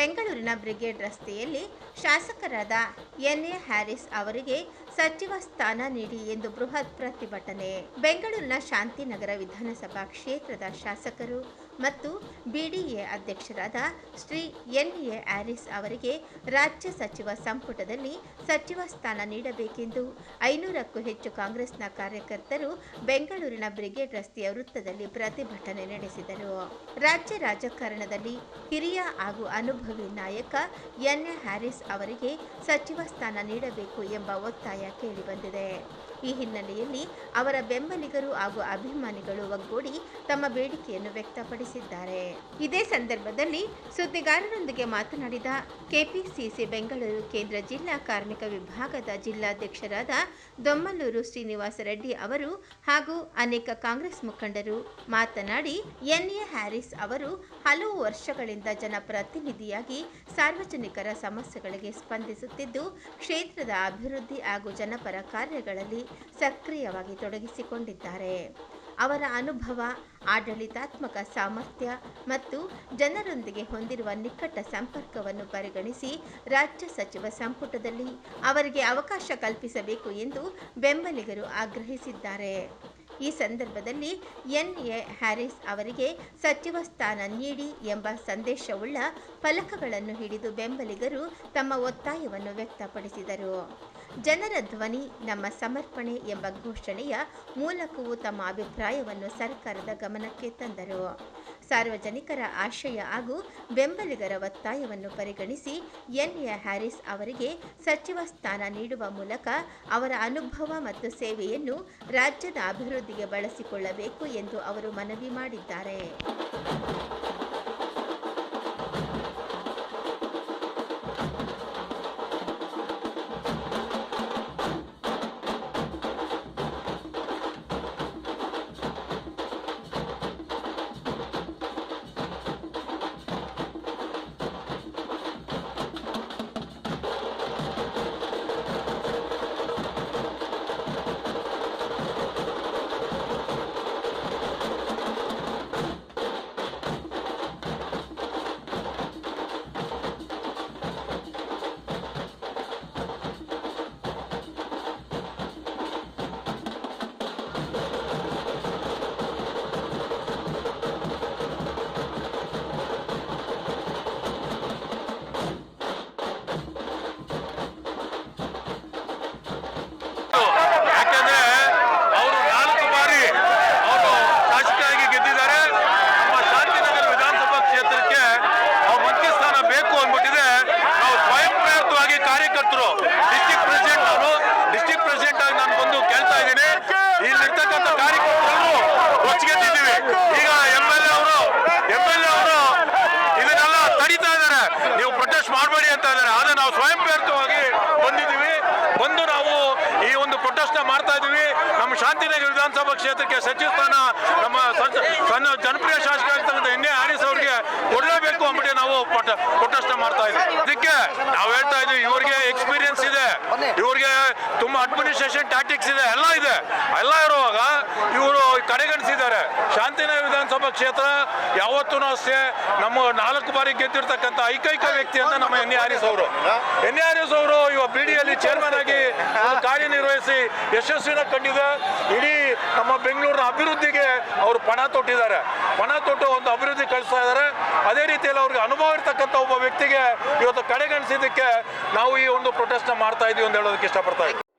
ಬೆಂಗಳೂರಿನ ಬ್ರಿಗೇಡ್ ರಸ್ತೆಯಲ್ಲಿ ಶಾಸಕರಾದ ಎನ್.ಎ. ಹ್ಯಾರಿಸ್ ಅವರಿಗೆ ಸಚಿವ ಸ್ಥಾನ ನೀಡಿ ಎಂದು ಬೃಹತ್ ಪ್ರತಿಭಟನೆ. ಬೆಂಗಳೂರಿನ ಶಾಂತಿನಗರ ವಿಧಾನಸಭಾ ಕ್ಷೇತ್ರದ ಶಾಸಕರು ಮತ್ತು ಬಿಡಿಎ ಅಧ್ಯಕ್ಷರಾದ ಶ್ರೀ ಎನ್.ಎ. ಹ್ಯಾರಿಸ್ ಅವರಿಗೆ ರಾಜ್ಯ ಸಚಿವ ಸಂಪುಟದಲ್ಲಿ ಸಚಿವ ಸ್ಥಾನ ನೀಡಬೇಕೆಂದು 500ಕ್ಕೂ ಹೆಚ್ಚು ಕಾಂಗ್ರೆಸ್ನ ಕಾರ್ಯಕರ್ತರು ಬೆಂಗಳೂರಿನ ಬ್ರಿಗೇಡ್ ರಸ್ತೆಯ ವೃತ್ತದಲ್ಲಿ ಪ್ರತಿಭಟನೆ ನಡೆಸಿದರು. ರಾಜ್ಯ ರಾಜಕಾರಣದಲ್ಲಿ ಹಿರಿಯ ಹಾಗೂ ಅನುಭವಿ ನಾಯಕ ಎನ್.ಎ. ಹ್ಯಾರಿಸ್ ಅವರಿಗೆ ಸಚಿವ ಸ್ಥಾನ ನೀಡಬೇಕು ಎಂಬ ಒತ್ತಾಯ ಕೇಳಿಬಂದಿದೆ. ಈ ಹಿನ್ನೆಲೆಯಲ್ಲಿ ಅವರ ಬೆಂಬಲಿಗರು ಹಾಗೂ ಅಭಿಮಾನಿಗಳು ಒಗ್ಗೂಡಿ ತಮ್ಮ ಬೇಡಿಕೆಯನ್ನು ವ್ಯಕ್ತಪಡಿಸಿದ್ದಾರೆ. ಇದೇ ಸಂದರ್ಭದಲ್ಲಿ ಸುದ್ದಿಗಾರರೊಂದಿಗೆ ಮಾತನಾಡಿದ ಕೆಪಿಸಿಸಿ ಬೆಂಗಳೂರು ಕೇಂದ್ರ ಜಿಲ್ಲಾ ಕಾರ್ಮಿಕ ವಿಭಾಗದ ಜಿಲ್ಲಾಧ್ಯಕ್ಷರಾದ ದೊಮ್ಮಲೂರು ಶ್ರೀನಿವಾಸ ರೆಡ್ಡಿ ಅವರು ಹಾಗೂ ಅನೇಕ ಕಾಂಗ್ರೆಸ್ ಮುಖಂಡರು ಮಾತನಾಡಿ, ಎನ್.ಎ. ಹ್ಯಾರಿಸ್ ಅವರು ಹಲವು ವರ್ಷಗಳಿಂದ ಜನಪ್ರತಿನಿಧಿಯಾಗಿ ಸಾರ್ವಜನಿಕರ ಸಮಸ್ಯೆಗಳಿಗೆ ಸ್ಪಂದಿಸುತ್ತಿದ್ದು, ಕ್ಷೇತ್ರದ ಅಭಿವೃದ್ಧಿ ಹಾಗೂ ಜನಪರ ಕಾರ್ಯಗಳಲ್ಲಿ ಸಕ್ರಿಯವಾಗಿ ತೊಡಗಿಸಿಕೊಂಡಿದ್ದಾರೆ. ಅವರ ಅನುಭವ, ಆಡಳಿತಾತ್ಮಕ ಸಾಮರ್ಥ್ಯ ಮತ್ತು ಜನರೊಂದಿಗೆ ಹೊಂದಿರುವ ನಿಕಟ ಸಂಪರ್ಕವನ್ನು ಪರಿಗಣಿಸಿ ರಾಜ್ಯ ಸಚಿವ ಸಂಪುಟದಲ್ಲಿ ಅವರಿಗೆ ಅವಕಾಶ ಕಲ್ಪಿಸಬೇಕು ಎಂದು ಬೆಂಬಲಿಗರು ಆಗ್ರಹಿಸಿದ್ದಾರೆ. ಈ ಸಂದರ್ಭದಲ್ಲಿ ಎನ್.ಎ. ಹ್ಯಾರಿಸ್ ಅವರಿಗೆ ಸಚಿವ ಸ್ಥಾನ ನೀಡಿ ಎಂಬ ಸಂದೇಶವುಳ್ಳ ಫಲಕಗಳನ್ನು ಹಿಡಿದು ಬೆಂಬಲಿಗರು ತಮ್ಮ ಒತ್ತಾಯವನ್ನು ವ್ಯಕ್ತಪಡಿಸಿದರು. ಜನರ ಧ್ವನಿ ನಮ್ಮ ಸಮರ್ಪಣೆ ಎಂಬ ಘೋಷಣೆಯ ಮೂಲಕವೂ ತಮ್ಮ ಅಭಿಪ್ರಾಯವನ್ನು ಸರ್ಕಾರದ ಗಮನಕ್ಕೆ ತಂದರು. ಸಾರ್ವಜನಿಕರ ಆಶಯ ಹಾಗೂ ಬೆಂಬಲಿಗರ ಒತ್ತಾಯವನ್ನು ಪರಿಗಣಿಸಿ ಎನ್.ಎ. ಹ್ಯಾರಿಸ್ ಅವರಿಗೆ ಸಚಿವ ಸ್ಥಾನ ನೀಡುವ ಮೂಲಕ ಅವರ ಅನುಭವ ಮತ್ತು ಸೇವೆಯನ್ನು ರಾಜ್ಯದ ಅಭಿವೃದ್ಧಿಗೆ ಬಳಸಿಕೊಳ್ಳಬೇಕು ಎಂದು ಅವರು ಮನವಿ ಮಾಡಿದ್ದಾರೆ. ಮಾಡಬೇಡಿ ಅಂತ ಇದ್ದಾರೆ. ಆದರೆ ನಾವು ಸ್ವಯಂ ಪ್ರೇರಿತವಾಗಿ ಬಂದಿದ್ದೀವಿ. ಬಂದು ನಾವು ಈ ಒಂದು ಪ್ರೊಟೆಸ್ಟ್ ಮಾಡ್ತಾ ಇದ್ದೀವಿ. ನಮ್ಮ ಶಾಂತಿನಗರ ವಿಧಾನಸಭಾ ಕ್ಷೇತ್ರಕ್ಕೆ ಸಚಿವ ಸ್ಥಾನ ನಮ್ಮ ಜನಪ್ರಿಯ ಶಾಸಕರಾಗಿರ್ತಕ್ಕಂಥ ಎನ್.ಎ. ಹ್ಯಾರಿಸ್ ಅವರಿಗೆ ಕೊಡಲೇಬೇಕು ಅಂದ್ಬಿಟ್ಟು ನಾವು ಪ್ರೊಟೆಸ್ಟ್ ಮಾಡ್ತಾ ಇದ್ದೀವಿ. ಇದಕ್ಕೆ ನಾವು ಹೇಳ್ತಾ ಇದ್ದೀವಿ, ಇವ್ರಿಗೆ ಎಕ್ಸ್ಪೀರಿಯನ್ಸ್ ಇದೆ, ಇವ್ರಿಗೆ ತುಂಬ ಅಡ್ಮಿನಿಸ್ಟ್ರೇಷನ್ ಟ್ಯಾಕ್ಟಿಕ್ಸ್ ಇದೆ, ಎಲ್ಲ ಇದೆ. ಎಲ್ಲ ಇರುವಾಗ ಇವರು ಕಡೆಗಣಿಸಿದ್ದಾರೆ. ಶಾಂತಿನಗರ ವಿಧಾನಸಭಾ ಕ್ಷೇತ್ರ ಯಾವತ್ತೂ ಅಷ್ಟೇ ನಮ್ಮ 4 ಬಾರಿ ಗೆದ್ದಿರ್ತಕ್ಕಂಥ ಏಕೈಕ ವ್ಯಕ್ತಿ ಅಂತ ನಮ್ಮ ಎನ್.ಎ. ಹ್ಯಾರಿಸ್ ಅವರು. ಎನ್.ಎ. ಹ್ಯಾರಿಸ್ ಅವರು ಇವಾಗ ಬಿಡಿಯಲ್ಲಿ ಚೇರ್ಮನ್ ಆಗಿ ಕಾರ್ಯನಿರ್ವಹಿಸಿ ಯಶಸ್ವಿನ ಕಂಡಿದೆ. ಇಡೀ ನಮ್ಮ ಬೆಂಗಳೂರಿನ ಅಭಿವೃದ್ಧಿಗೆ ಅವರು ಪಣ ತೊಟ್ಟಿದ್ದಾರೆ. ಪಣ ತೊಟ್ಟು ಒಂದು ಅಭಿವೃದ್ಧಿ ಕಳಿಸ್ತಾ ಇದ್ದಾರೆ. ಅದೇ ರೀತಿಯಲ್ಲಿ ಅವ್ರಿಗೆ ಅನುಭವ ಇರ್ತಕ್ಕಂಥ ಒಬ್ಬ ವ್ಯಕ್ತಿಗೆ ಇವತ್ತು ಕಡೆಗಣಿಸಿದ್ದಕ್ಕೆ ನಾವು ಈ ಒಂದು ಪ್ರೊಟೆಸ್ಟ್ ಮಾಡ್ತಾ ಇದೀವಿ ಅಂತ ಹೇಳೋದಕ್ಕೆ ಇಷ್ಟಪಡ್ತಾ ಇದ್ದೀವಿ.